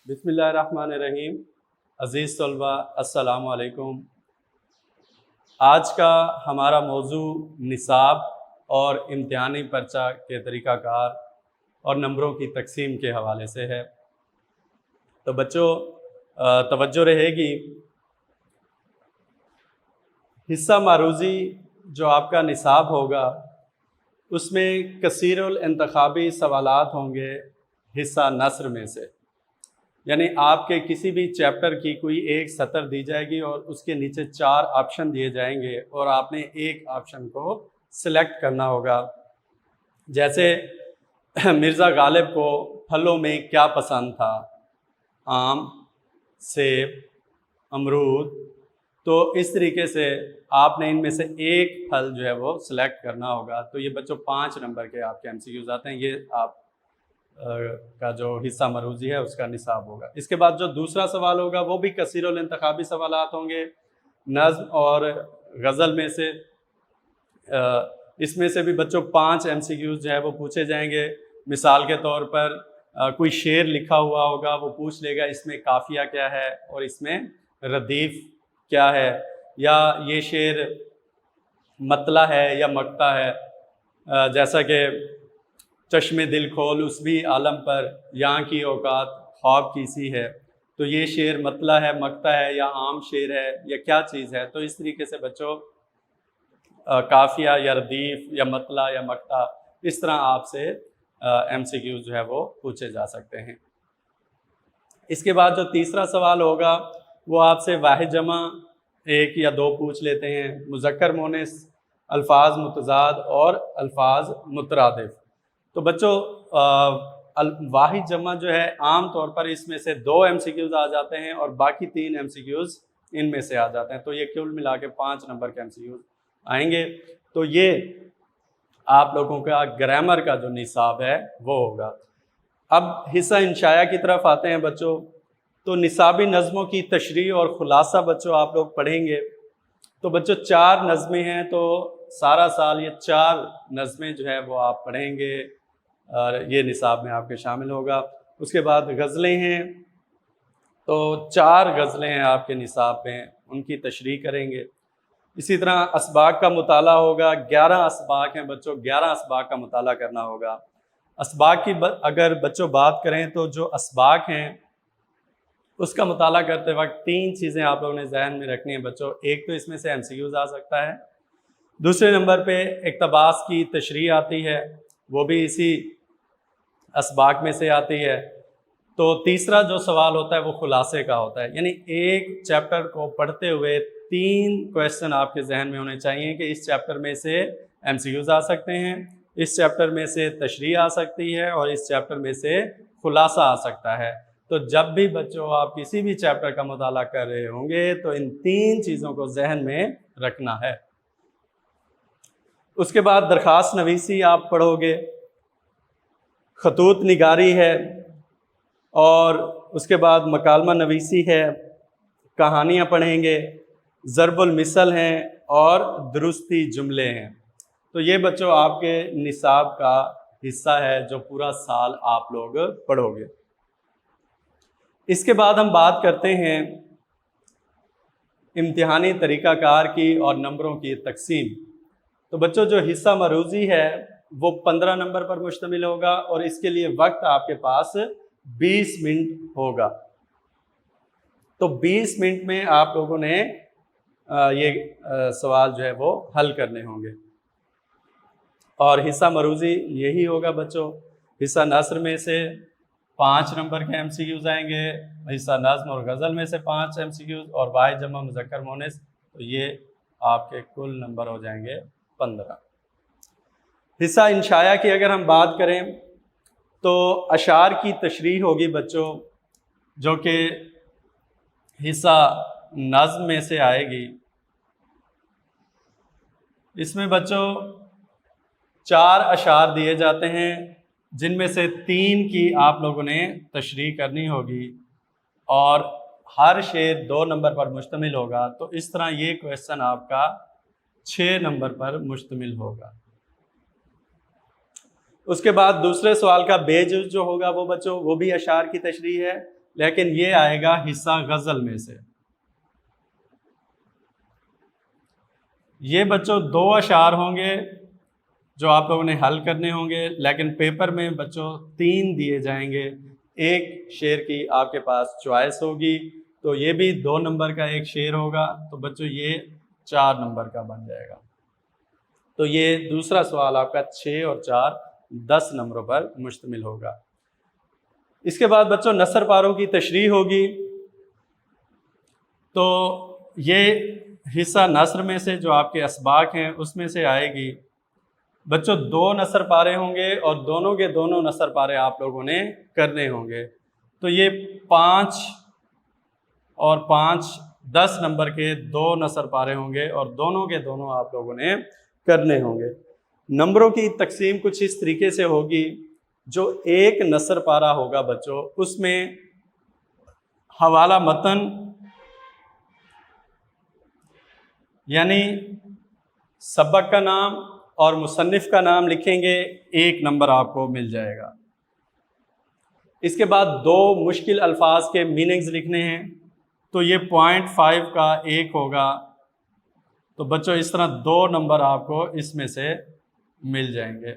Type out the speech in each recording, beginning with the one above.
بسم اللہ الرحمن الرحیم۔ عزیز طلبہ السلام علیکم۔ آج کا ہمارا موضوع نصاب اور امتحانی پرچہ کے طریقہ کار اور نمبروں کی تقسیم کے حوالے سے ہے۔ تو بچوں توجہ رہے گی، حصہ معروضی جو آپ کا نصاب ہوگا اس میں کثیر الانتخابی سوالات ہوں گے حصہ نثر میں سے، یعنی آپ کے کسی بھی چیپٹر کی کوئی ایک سطر دی جائے گی اور اس کے نیچے 4 آپشن دیے جائیں گے اور آپ نے ایک آپشن کو سلیکٹ کرنا ہوگا۔ جیسے مرزا غالب کو پھلوں میں کیا پسند تھا؟ آم، سیب، امرود۔ تو اس طریقے سے آپ نے ان میں سے ایک پھل جو ہے وہ سلیکٹ کرنا ہوگا۔ تو یہ بچوں 5 نمبر کے آپ کے MCQs آتے ہیں، یہ آپ کا جو حصہ معروضی ہے اس کا نصاب ہوگا۔ اس کے بعد جو دوسرا سوال ہوگا وہ بھی کثیر الانتخابی سوالات ہوں گے، نظم اور غزل میں سے۔ اس میں سے بھی بچوں 5 MCQs جو ہے وہ پوچھے جائیں گے۔ مثال کے طور پر کوئی شعر لکھا ہوا ہوگا، وہ پوچھ لے گا اس میں قافیہ کیا ہے اور اس میں ردیف کیا ہے، یا یہ شعر مطلع ہے یا مقطع ہے، جیسا کہ چشم دل کھول اس بھی عالم پر، یہاں کی اوقات خواب کی سی ہے۔ تو یہ شعر مطلع ہے، مقطع ہے، یا عام شعر ہے، یا کیا چیز ہے؟ تو اس طریقے سے بچوں قافیہ یا ردیف یا مطلع یا مقطع، اس طرح آپ سے MCQ جو ہے وہ پوچھے جا سکتے ہیں۔ اس کے بعد جو تیسرا سوال ہوگا وہ آپ سے واحد جمع 1 یا 2 پوچھ لیتے ہیں، مذکر مؤنث، الفاظ متضاد اور الفاظ مترادف۔ تو بچوں واحد جمع جو ہے عام طور پر اس میں سے 2 MCQs آ جاتے ہیں اور باقی 3 MCQs ان میں سے آ جاتے ہیں، تو یہ کل ملا کے 5 نمبر کے MCQs آئیں گے۔ تو یہ آپ لوگوں کا گرامر کا جو نصاب ہے وہ ہوگا۔ اب حصہ انشاء کی طرف آتے ہیں بچوں۔ تو نصابی نظموں کی تشریح اور خلاصہ بچوں آپ لوگ پڑھیں گے۔ تو بچوں 4 نظمیں ہیں، تو سارا سال یہ 4 نظمیں جو ہے وہ آپ پڑھیں گے اور یہ نصاب میں آپ کے شامل ہوگا۔ اس کے بعد غزلیں ہیں، تو 4 غزلیں ہیں آپ کے نصاب میں، ان کی تشریح کریں گے۔ اسی طرح اسباق کا مطالعہ ہوگا، 11 اسباق ہیں بچوں، 11 اسباق کا مطالعہ کرنا ہوگا۔ اسباق کی اگر بچوں بات کریں تو جو اسباق ہیں اس کا مطالعہ کرتے وقت 3 چیزیں آپ لوگوں نے ذہن میں رکھنی ہیں بچوں۔ ایک تو اس میں سے MCQs آ سکتا ہے، دوسرے نمبر پہ اقتباس کی تشریح آتی ہے، وہ بھی اسی اسباق میں سے آتی ہے۔ تو تیسرا جو سوال ہوتا ہے وہ خلاصے کا ہوتا ہے، یعنی ایک چیپٹر کو پڑھتے ہوئے 3 کویسچن آپ کے ذہن میں ہونے چاہیے کہ اس چیپٹر میں سے MCQs آ سکتے ہیں، اس چیپٹر میں سے تشریح آ سکتی ہے اور اس چیپٹر میں سے خلاصہ آ سکتا ہے۔ تو جب بھی بچوں آپ کسی بھی چیپٹر کا مطالعہ کر رہے ہوں گے تو ان 3 چیزوں کو ذہن میں رکھنا ہے۔ اس کے بعد درخواست نویسی آپ پڑھو گے، خطوط نگاری ہے، اور اس کے بعد مکالمہ نویسی ہے، کہانیاں پڑھیں گے، ضرب المثل ہیں اور درستی جملے ہیں۔ تو یہ بچوں آپ کے نصاب کا حصہ ہے جو پورا سال آپ لوگ پڑھو گے۔ اس کے بعد ہم بات کرتے ہیں امتحانی طریقہ کار کی اور نمبروں کی تقسیم۔ تو بچوں جو حصہ معروضی ہے وہ 15 نمبر پر مشتمل ہوگا اور اس کے لیے وقت آپ کے پاس 20 منٹ ہوگا۔ تو 20 منٹ میں آپ لوگوں نے یہ سوال جو ہے وہ حل کرنے ہوں گے، اور حصہ معروضی یہی ہوگا بچوں۔ حصہ نثر میں سے 5 نمبر کے MCQs آئیں گے، حصہ نظم اور غزل میں سے 5 MCQs، اور واحد جمع مذکر مؤنث، تو یہ آپ کے کل نمبر ہو جائیں گے 15۔ حصہ انشاء کی اگر ہم بات کریں تو اشعار کی تشریح ہوگی بچوں، جو کہ حصہ نظم میں سے آئے گی۔ اس میں بچوں 4 اشعار دیے جاتے ہیں جن میں سے 3 کی آپ لوگوں نے تشریح کرنی ہوگی، اور ہر شعر 2 نمبر پر مشتمل ہوگا۔ تو اس طرح یہ کویسچن آپ کا 6 نمبر پر مشتمل ہوگا۔ اس کے بعد دوسرے سوال کا بیج جو ہوگا وہ بچوں وہ بھی اشعار کی تشریح ہے، لیکن یہ آئے گا حصہ غزل میں سے۔ یہ بچوں 2 اشعار ہوں گے جو آپ لوگوں نے حل کرنے ہوں گے، لیکن پیپر میں بچوں 3 دیے جائیں گے، ایک شعر کی آپ کے پاس چوائس ہوگی، تو یہ بھی 2 نمبر کا ایک شعر ہوگا، تو بچوں یہ 4 نمبر کا بن جائے گا۔ تو یہ دوسرا سوال آپ کا 6 اور 4 10 نمبروں پر مشتمل ہوگا۔ اس کے بعد بچوں نثر پاروں کی تشریح ہوگی، تو یہ حصہ نثر میں سے جو آپ کے اسباق ہیں اس میں سے آئے گی۔ بچوں 2 نثر پارے ہوں گے اور دونوں کے دونوں نثر پارے آپ لوگوں نے کرنے ہوں گے، تو یہ 5 اور 5 10 نمبر کے 2 نثر پارے ہوں گے اور دونوں کے دونوں آپ لوگوں نے کرنے ہوں گے۔ نمبروں کی تقسیم کچھ اس طریقے سے ہوگی، جو ایک نثر پارہ ہوگا بچوں اس میں حوالہ متن یعنی سبق کا نام اور مصنف کا نام لکھیں گے، 1 نمبر آپ کو مل جائے گا۔ اس کے بعد 2 مشکل الفاظ کے میننگز لکھنے ہیں، تو یہ 0.5 کا 1 ہوگا، تو بچوں اس طرح 2 نمبر آپ کو اس میں سے مل جائیں گے۔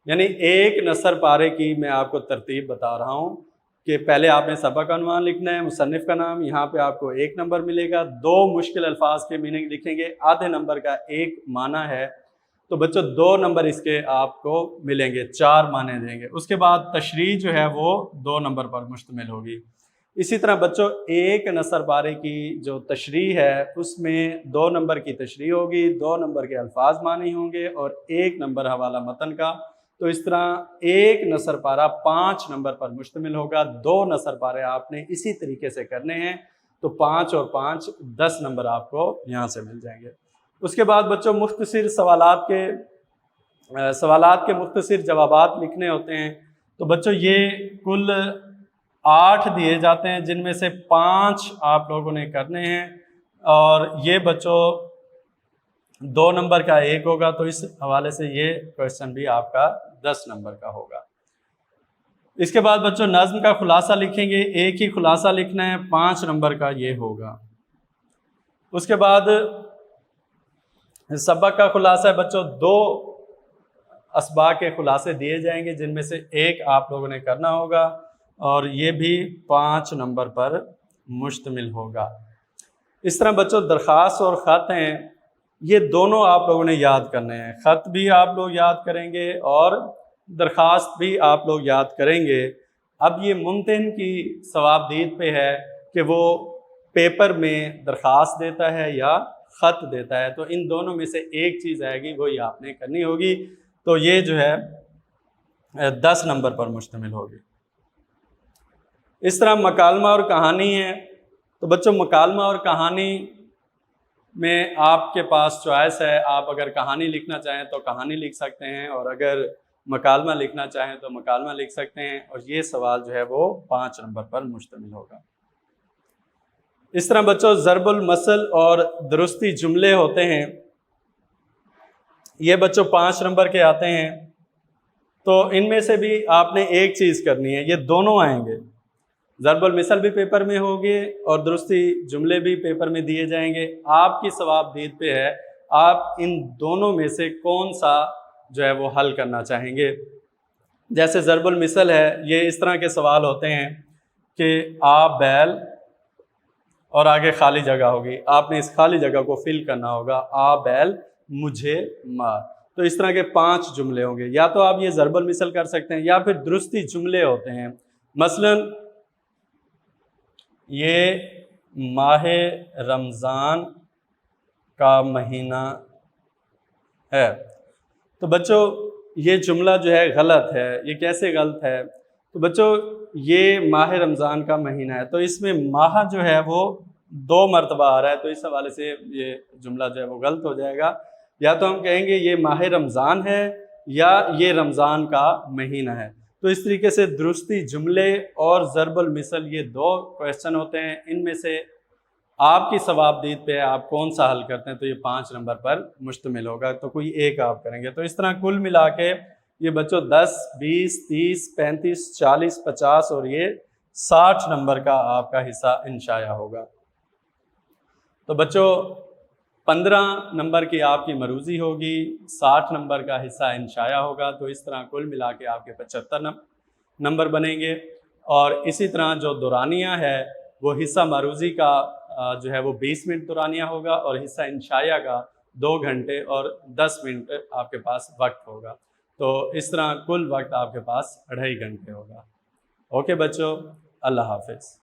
یعنی ایک نثر پارے کی میں آپ کو ترتیب بتا رہا ہوں کہ پہلے آپ نے سبق کا عنوان لکھنا ہے، مصنف کا نام، یہاں پہ آپ کو 1 نمبر ملے گا، 2 مشکل الفاظ کے میننگ لکھیں گے، آدھے نمبر کا 1 معنی ہے، تو بچوں 2 نمبر اس کے آپ کو ملیں گے، 4 معنی دیں گے۔ اس کے بعد تشریح جو ہے وہ 2 نمبر پر مشتمل ہوگی۔ اسی طرح بچوں ایک نثر پارے کی جو تشریح ہے اس میں 2 نمبر کی تشریح ہوگی، 2 نمبر کے الفاظ معنی ہوں گے اور 1 نمبر حوالہ متن کا، تو اس طرح ایک نثر پارہ 5 نمبر پر مشتمل ہوگا۔ 2 نثر پارے آپ نے اسی طریقے سے کرنے ہیں، تو 5 اور 5 10 نمبر آپ کو یہاں سے مل جائیں گے۔ اس کے بعد بچوں مختصر سوالات کے مختصر جوابات لکھنے ہوتے ہیں، تو بچوں یہ کل 8 دیے جاتے ہیں، جن میں سے 5 آپ لوگوں نے کرنے ہیں، اور یہ بچوں 2 نمبر کا 1 ہوگا، تو اس حوالے سے یہ کویسچن بھی آپ کا 10 نمبر کا ہوگا۔ اس کے بعد بچوں نظم کا خلاصہ لکھیں گے، ایک ہی خلاصہ لکھنا ہے، 5 نمبر کا یہ ہوگا۔ اس کے بعد سبق کا خلاصہ ہے بچوں، 2 اسباق کے خلاصے دیے جائیں گے، جن میں سے 1 آپ لوگوں نے کرنا ہوگا، اور یہ بھی 5 نمبر پر مشتمل ہوگا۔ اس طرح بچوں درخواست اور خط ہیں، یہ دونوں آپ لوگوں نے یاد کرنے ہیں، خط بھی آپ لوگ یاد کریں گے اور درخواست بھی آپ لوگ یاد کریں گے۔ اب یہ ممتحن کی ثوابدید پہ ہے کہ وہ پیپر میں درخواست دیتا ہے یا خط دیتا ہے، تو ان دونوں میں سے ایک چیز آئے گی، وہی آپ نے کرنی ہوگی، تو یہ جو ہے 10 نمبر پر مشتمل ہوگی۔ اس طرح مکالمہ اور کہانی ہے، تو بچوں مکالمہ اور کہانی میں آپ کے پاس چوائس ہے، آپ اگر کہانی لکھنا چاہیں تو کہانی لکھ سکتے ہیں، اور اگر مکالمہ لکھنا چاہیں تو مکالمہ لکھ سکتے ہیں، اور یہ سوال جو ہے وہ 5 نمبر پر مشتمل ہوگا۔ اس طرح بچوں ضرب المثل اور درستی جملے ہوتے ہیں، یہ بچوں 5 نمبر کے آتے ہیں، تو ان میں سے بھی آپ نے ایک چیز کرنی ہے، یہ دونوں آئیں گے، ضرب المثل بھی پیپر میں ہوگے اور درستی جملے بھی پیپر میں دیے جائیں گے۔ آپ کی ثوابدید پہ ہے آپ ان دونوں میں سے کون سا جو ہے وہ حل کرنا چاہیں گے۔ جیسے ضرب المثل ہے، یہ اس طرح کے سوال ہوتے ہیں کہ آ بیل اور آگے خالی جگہ ہوگی، آپ نے اس خالی جگہ کو فل کرنا ہوگا، آ بیل مجھے مار، تو اس طرح کے 5 جملے ہوں گے۔ یا تو آپ یہ ضرب المثل کر سکتے ہیں یا پھر درستی جملے ہوتے ہیں، مثلا یہ ماہ رمضان کا مہینہ ہے، تو بچوں یہ جملہ جو ہے غلط ہے، یہ کیسے غلط ہے؟ تو بچوں یہ ماہ رمضان کا مہینہ ہے، تو اس میں ماہ جو ہے وہ 2 مرتبہ آ رہا ہے، تو اس حوالے سے یہ جملہ جو ہے وہ غلط ہو جائے گا۔ یا تو ہم کہیں گے یہ ماہ رمضان ہے یا یہ رمضان کا مہینہ ہے۔ تو اس طریقے سے درستی جملے اور ضرب المثل یہ 2 کویسچن ہوتے ہیں، ان میں سے آپ کی ثوابدید پہ آپ کون سا حل کرتے ہیں، تو یہ 5 نمبر پر مشتمل ہوگا، تو کوئی ایک آپ کریں گے۔ تو اس طرح کل ملا کے یہ بچوں 10 20 30 35 40 50 اور یہ 60 نمبر کا آپ کا حصہ انشاء ہوگا۔ تو بچوں 15 نمبر کی آپ کی مروزی ہوگی، 60 نمبر کا حصہ انشاء ہوگا، تو اس طرح کل ملا کے آپ کے 75 نمبر بنیں گے۔ اور اسی طرح جو دورانیہ ہے وہ حصہ مروزی کا جو ہے وہ 20 منٹ دورانیہ ہوگا، اور حصہ انشاء کا 2 گھنٹے اور 10 منٹ آپ کے پاس وقت ہوگا۔ تو اس طرح کل وقت آپ کے پاس 2.5 گھنٹے ہوگا۔ اوکے بچوں، اللہ حافظ۔